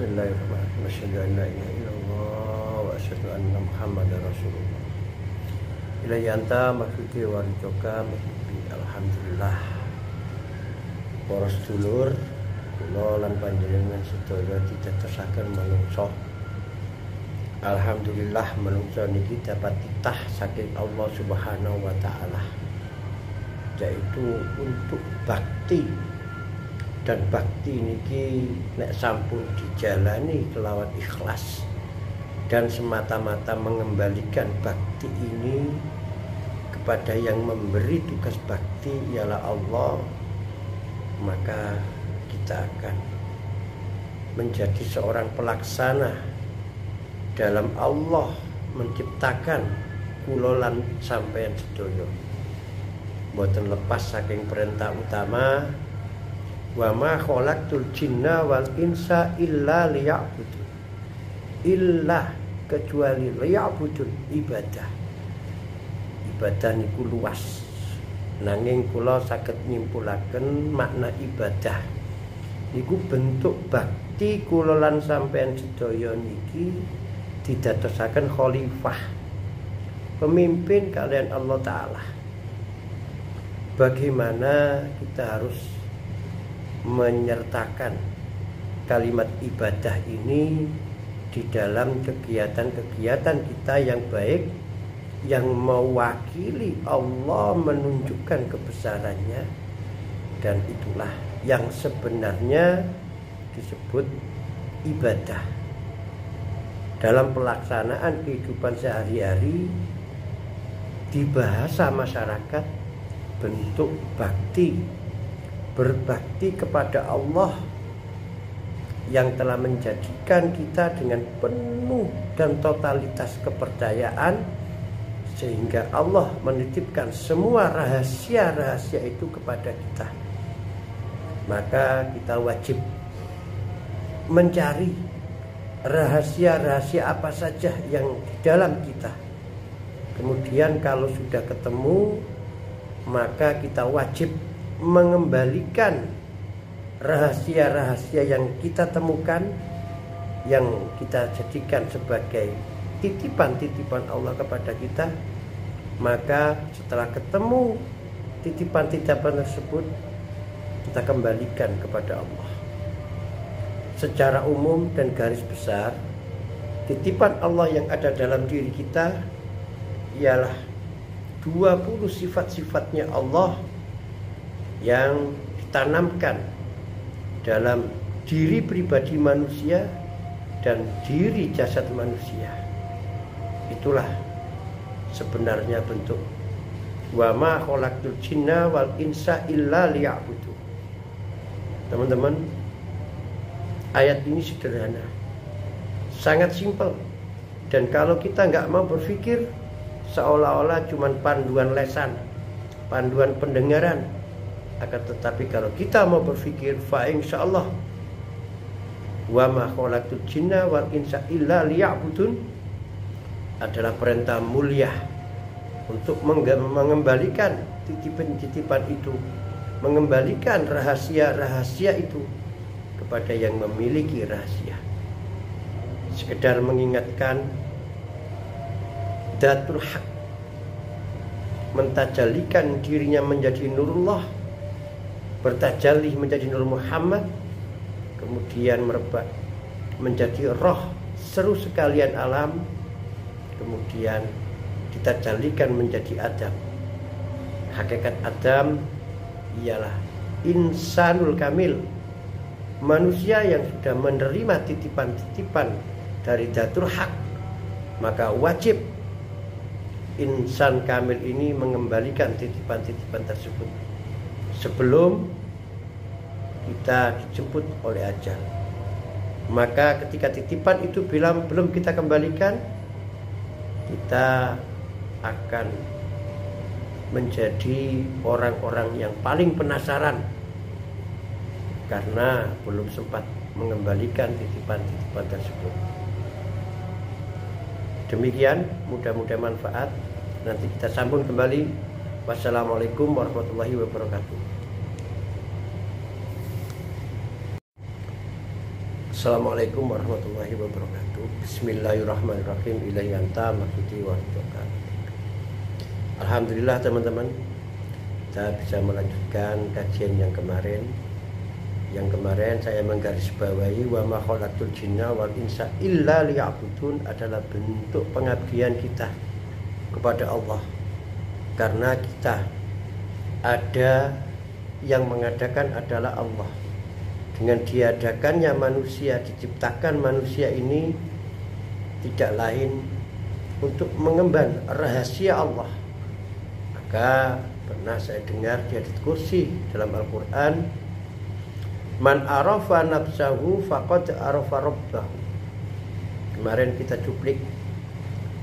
Bismillahirrahmanirrahim. Asyhadu an la ilaha illallah wa asyhadu anna Muhammadar Rasulullah. Ilayya anta maksudi wa ridhoka alhamdulillah. Para sedulur, kula lan panjenengan sedaya ditetesaken manungsa. Alhamdulillah manungsa niki dapat titah saking Allah Subhanahu wa taala. Yaitu untuk bakti. Dan bakti niki nek sampun dijalani kelawan ikhlas dan semata-mata mengembalikan bakti ini kepada yang memberi tugas bakti ialah Allah, maka kita akan menjadi seorang pelaksana dalam Allah menciptakan kula lan sampeyan sedaya. Mboten lepas saking perintah utama, wa ma khalaqtul jinna wal insa illa liya'budun. Illa kecuali liya'budun, ibadah. Ibadah niku luas. Nanging kula saged nyimpulaken makna ibadah niku bentuk bakti kula lan sampeyan sedaya niki didadosaken khalifah, pemimpin kalian Allah taala. Bagaimana kita harus menyertakan kalimat ibadah ini di dalam kegiatan-kegiatan kita yang baik, yang mewakili Allah menunjukkan kebesarannya, dan itulah yang sebenarnya disebut ibadah. Dalam pelaksanaan kehidupan sehari-hari di bahasa masyarakat, bentuk bakti, berbakti kepada Allah yang telah menjadikan kita dengan penuh dan totalitas kepercayaan, sehingga Allah menitipkan semua rahasia-rahasia itu kepada kita. Maka kita wajib mencari rahasia-rahasia apa saja yang di dalam kita. Kemudian kalau sudah ketemu, maka kita wajib mengembalikan rahasia-rahasia yang kita temukan, yang kita jadikan sebagai titipan-titipan Allah kepada kita. Maka setelah ketemu titipan-titipan tersebut, kita kembalikan kepada Allah. Secara umum dan garis besar, titipan Allah yang ada dalam diri kita ialah 20 sifat-sifatnya Allah yang ditanamkan dalam diri pribadi manusia dan diri jasad manusia. Itulah sebenarnya bentuk wa ma khalaqtul jinna wal insa illa liya'budun. Teman-teman, ayat ini sederhana, sangat simpel, dan kalau kita nggak mau berpikir seolah-olah cuma panduan lesan, panduan pendengaran, akan tetapi kalau kita mau berpikir, fa insyaallah wa ma khalaqtul jinna wal insa illa liya'budun adalah perintah mulia untuk mengembalikan titipan-titipan itu, mengembalikan rahasia-rahasia itu kepada yang memiliki rahasia. Sekedar mengingatkan, Datul Haq mentajalikan dirinya menjadi Nurullah, bertajalih menjadi Nur Muhammad, kemudian merebak menjadi roh seru sekalian alam, kemudian ditajalikan menjadi Adam. Hakikat Adam ialah insanul kamil, manusia yang sudah menerima titipan-titipan dari Datul Haq. Maka wajib insan kamil ini mengembalikan titipan-titipan tersebut sebelum kita dijemput oleh ajal. Maka ketika titipan itu belum kita kembalikan, kita akan menjadi orang-orang yang paling penasaran karena belum sempat mengembalikan titipan-titipan tersebut. Demikian, mudah-mudahan manfaat. Nanti kita sambung kembali. Wassalamualaikum warahmatullahi wabarakatuh. Assalamualaikum warahmatullahi wabarakatuh. Bismillahirrahmanirrahim. Ilahi anta maksudi wa ridhoka. Alhamdulillah teman-teman, kita bisa melanjutkan kajian yang kemarin. Yang kemarin saya menggarisbawahi wa ma khalaqtul jinna wal insa illa liya'budun adalah bentuk pengabdian kita kepada Allah. Karena kita ada yang mengadakan adalah Allah. Dengan diadakannya manusia, diciptakan manusia ini tidak lain untuk mengemban rahasia Allah. Maka pernah saya dengar di hadits kursi dalam Al-Quran, man arafa nafsahu faqad arafa rabbahu. Kemarin kita cuplik,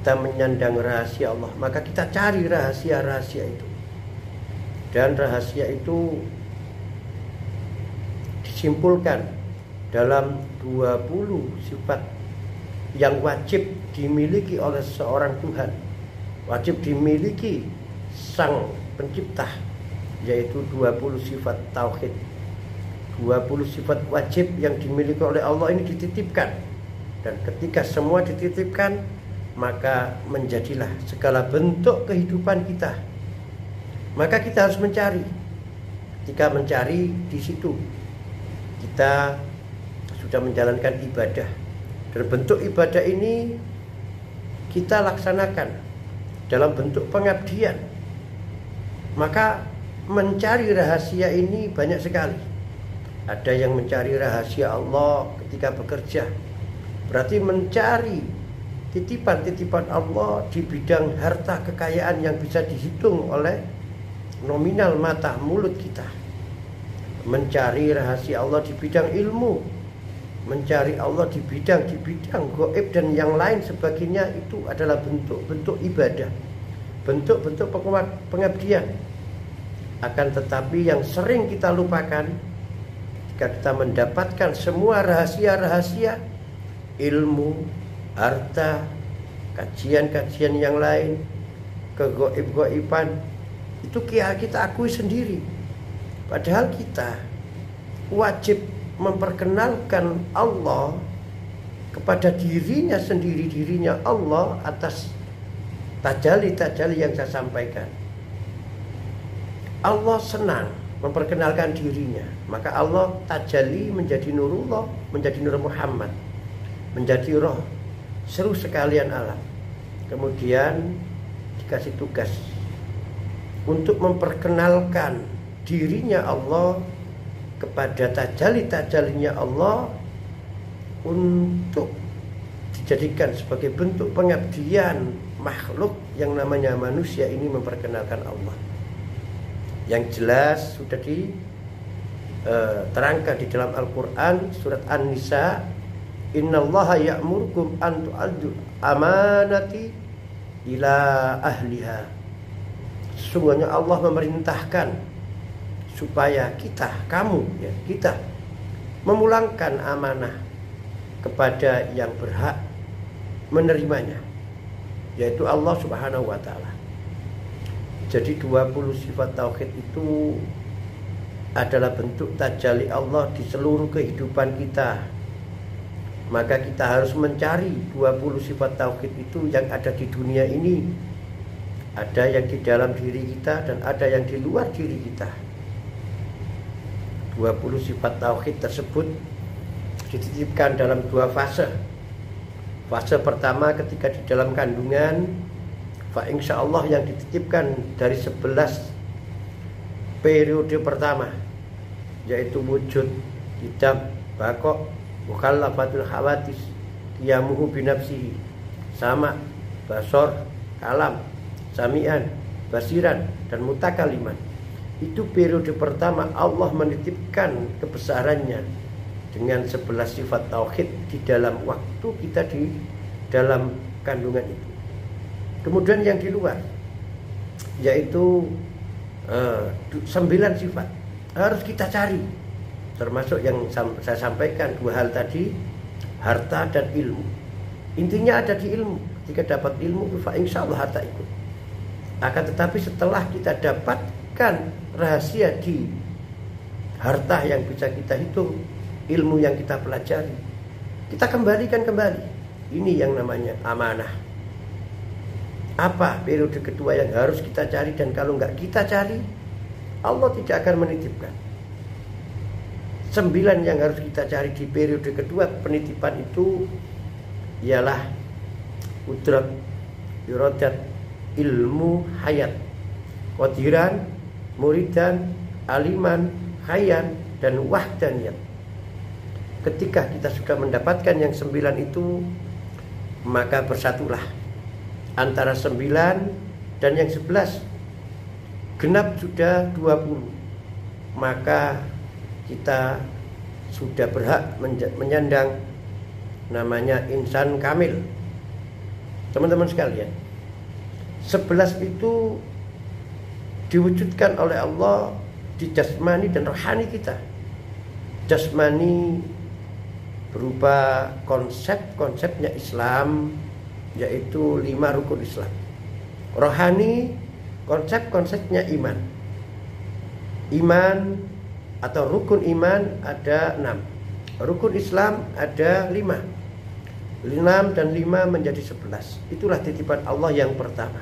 kita menyandang rahasia Allah, maka kita cari rahasia-rahasia itu. Dan rahasia itu disimpulkan dalam 20 sifat yang wajib dimiliki oleh seorang Tuhan, wajib dimiliki Sang Pencipta, yaitu 20 sifat tauhid. 20 sifat wajib yang dimiliki oleh Allah ini dititipkan, dan ketika semua dititipkan, maka menjadilah segala bentuk kehidupan kita. Maka kita harus mencari. Ketika mencari, di situ kita sudah menjalankan ibadah, dan bentuk ibadah ini kita laksanakan dalam bentuk pengabdian. Maka mencari rahasia ini banyak sekali. Ada yang mencari rahasia Allah ketika bekerja, berarti mencari titipan-titipan Allah di bidang harta kekayaan yang bisa dihitung oleh nominal mata mulut kita. Mencari rahasia Allah di bidang ilmu, mencari Allah di bidang gaib dan yang lain sebagainya, itu adalah bentuk-bentuk ibadah, bentuk-bentuk pengabdian. Akan tetapi yang sering kita lupakan, jika kita mendapatkan semua rahasia-rahasia ilmu, harta, kajian-kajian yang lain, kegoib-goiban, itu kita akui sendiri. Padahal kita wajib memperkenalkan Allah kepada dirinya sendiri, dirinya Allah atas tajali-tajali yang saya sampaikan. Allah senang memperkenalkan dirinya, maka Allah tajali menjadi Nurullah, menjadi Nur Muhammad, menjadi roh, seru sekalian alam. Kemudian dikasih tugas untuk memperkenalkan dirinya Allah kepada tajali-tajalinya Allah, untuk dijadikan sebagai bentuk pengabdian makhluk yang namanya manusia ini memperkenalkan Allah. Yang jelas sudah diterangkan di dalam Al-Quran surat An-Nisa, innallaha ya'murukum an tu'addu amanati ila ahliha. Sesungguhnya Allah memerintahkan supaya kita memulangkan amanah kepada yang berhak menerimanya, yaitu Allah Subhanahu wa ta'ala. Jadi 20 sifat tauhid itu adalah bentuk tajalli Allah di seluruh kehidupan kita. Maka kita harus mencari 20 sifat tauhid itu yang ada di dunia ini. Ada yang di dalam diri kita dan ada yang di luar diri kita. 20 sifat tauhid tersebut dititipkan dalam 2 fase. Fase pertama ketika di dalam kandungan, fa insyaallah yang dititipkan dari 11 periode pertama, yaitu wujud, hidam, bakok, mukhallafatul hawadis, qiyamuhu binafsihi, sama, basor, kalam, sami'an, basiran, dan mutakaliman. Itu periode pertama Allah menitipkan kebesarannya dengan 11 sifat tauhid di dalam waktu kita di dalam kandungan itu. Kemudian yang di luar, yaitu 9 sifat harus kita cari, termasuk yang saya sampaikan 2 hal tadi, harta dan ilmu. Intinya ada di ilmu. Ketika dapat ilmu, fa insyaallah harta ikut. Akan tetapi setelah kita dapatkan rahasia di harta yang bisa kita hitung, ilmu yang kita pelajari, Kita kembalikan kembali. Ini yang namanya amanah. Apa periode kedua yang harus kita cari, dan kalau nggak kita cari, Allah tidak akan menitipkan. 9 yang harus kita cari di periode kedua penitipan itu ialah udrat, iradat, ilmu, hayat, qadiran, muridan, aliman, hayan, dan wahdaniyat. Ketika kita sudah mendapatkan yang 9 itu, maka bersatulah antara 9 dan yang 11. Genap sudah 20, maka kita sudah berhak menyandang namanya insan kamil. Teman-teman sekalian, 11 itu diwujudkan oleh Allah di jasmani dan rohani kita. Jasmani berupa konsep-konsepnya Islam, yaitu 5 rukun Islam. Rohani, konsep-konsepnya iman. Iman atau rukun iman ada 6. Rukun Islam ada 5. 6 dan 5 menjadi 11. Itulah titipan Allah yang pertama.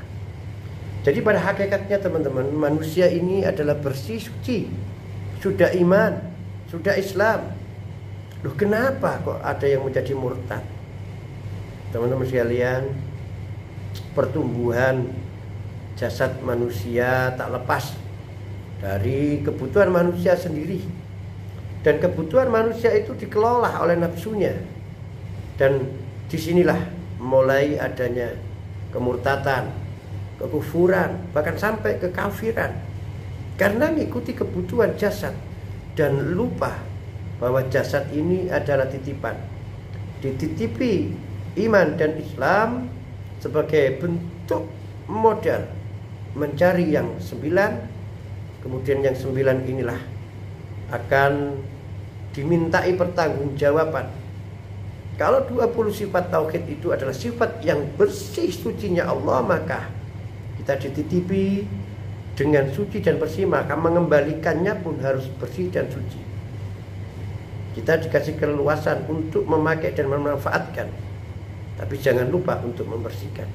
Jadi pada hakikatnya teman-teman, manusia ini adalah bersih, suci. Sudah iman, sudah Islam. Loh, kenapa kok ada yang menjadi murtad? Teman-teman sekalian, pertumbuhan jasad manusia tak lepas dari kebutuhan manusia sendiri. Dan kebutuhan manusia itu dikelola oleh nafsunya. Dan disinilah mulai adanya kemurtatan, kekufuran, bahkan sampai kekafiran. Karena mengikuti kebutuhan jasad dan lupa bahwa jasad ini adalah titipan. Dititipi iman dan Islam sebagai bentuk modal mencari yang 9. Kemudian yang 9 inilah akan dimintai pertanggungjawaban. Kalau 20 sifat tauhid itu adalah sifat yang bersih sucinya Allah, maka kita dititipi dengan suci dan bersih, maka mengembalikannya pun harus bersih dan suci. Kita dikasih keleluasan untuk memakai dan memanfaatkan, tapi jangan lupa untuk membersihkan.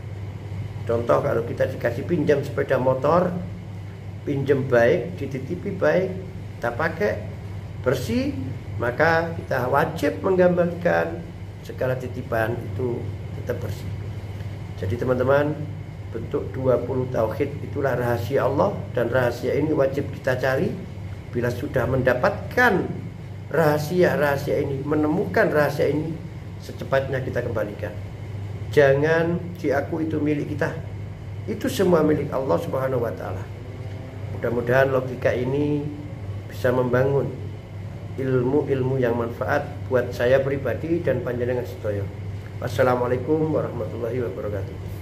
Contoh, kalau kita dikasih pinjam sepeda motor, pinjam baik, dititipi baik, kita pakai bersih, maka kita wajib mengembalikan segala titipan itu tetap bersih. Jadi teman-teman, bentuk 20 tauhid itulah rahasia Allah, dan rahasia ini wajib kita cari. Bila sudah mendapatkan rahasia ini, menemukan rahasia ini, secepatnya kita kembalikan. Jangan diakui itu milik kita. Itu semua milik Allah Subhanahu wa taala. Mudah-mudahan logika ini bisa membangun ilmu-ilmu yang manfaat buat saya pribadi dan panjenengan sedaya. Wassalamualaikum warahmatullahi wabarakatuh.